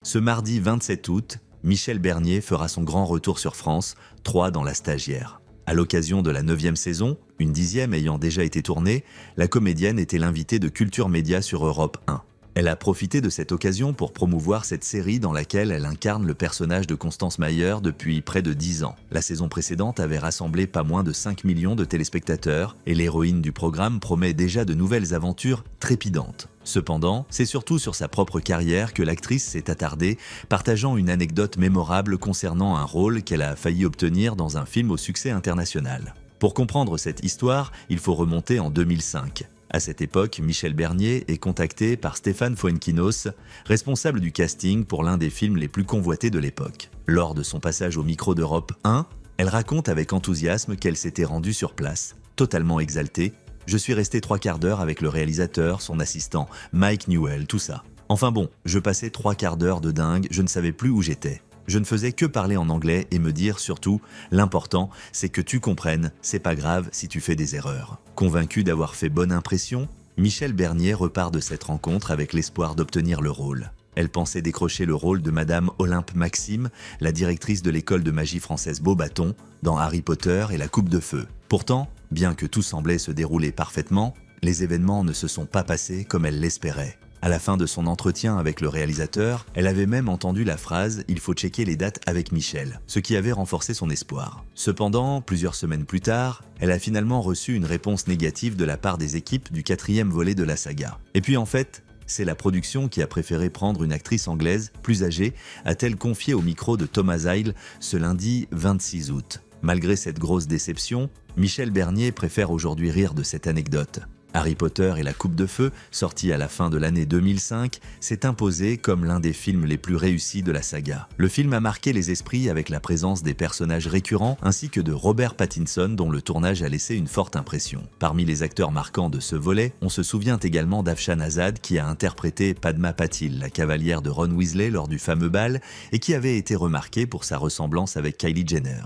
Ce mardi 27 août, Michel Bernier fera son grand retour sur France 3 dans La Stagiaire. À l'occasion de la 9e saison, une 10e ayant déjà été tournée, la comédienne était l'invitée de Culture Média sur Europe 1. Elle a profité de cette occasion pour promouvoir cette série dans laquelle elle incarne le personnage de Constance Mayer depuis près de 10 ans. La saison précédente avait rassemblé pas moins de 5 millions de téléspectateurs et l'héroïne du programme promet déjà de nouvelles aventures trépidantes. Cependant, c'est surtout sur sa propre carrière que l'actrice s'est attardée, partageant une anecdote mémorable concernant un rôle qu'elle a failli obtenir dans un film au succès international. Pour comprendre cette histoire, il faut remonter en 2005. À cette époque, Michel Bernier est contacté par Stéphane Fuenquinos, responsable du casting pour l'un des films les plus convoités de l'époque. Lors de son passage au micro d'Europe 1, elle raconte avec enthousiasme qu'elle s'était rendue sur place, totalement exaltée. « Je suis resté 3/4 d'heure avec le réalisateur, son assistant, Mike Newell, tout ça. Enfin bon, je passais 3/4 d'heure de dingue, je ne savais plus où j'étais. Je ne faisais que parler en anglais et me dire surtout, l'important, c'est que tu comprennes, c'est pas grave si tu fais des erreurs. » Convaincu d'avoir fait bonne impression, Michel Bernier repart de cette rencontre avec l'espoir d'obtenir le rôle. Elle pensait décrocher le rôle de Madame Olympe Maxime, la directrice de l'école de magie française Beaubaton, dans Harry Potter et la Coupe de Feu. Pourtant, bien que tout semblait se dérouler parfaitement, les événements ne se sont pas passés comme elle l'espérait. À la fin de son entretien avec le réalisateur, elle avait même entendu la phrase « Il faut checker les dates avec Michel », ce qui avait renforcé son espoir. Cependant, plusieurs semaines plus tard, elle a finalement reçu une réponse négative de la part des équipes du 4e volet de la saga. Et puis en fait, c'est la production qui a préféré prendre une actrice anglaise, plus âgée, a-t-elle confié au micro de Thomas Heil ce lundi 26 août. Malgré cette grosse déception, Michel Bernier préfère aujourd'hui rire de cette anecdote. Harry Potter et la Coupe de Feu, sorti à la fin de l'année 2005, s'est imposé comme l'un des films les plus réussis de la saga. Le film a marqué les esprits avec la présence des personnages récurrents ainsi que de Robert Pattinson dont le tournage a laissé une forte impression. Parmi les acteurs marquants de ce volet, on se souvient également d'Afshan Azad qui a interprété Padma Patil, la cavalière de Ron Weasley lors du fameux bal et qui avait été remarquée pour sa ressemblance avec Kylie Jenner.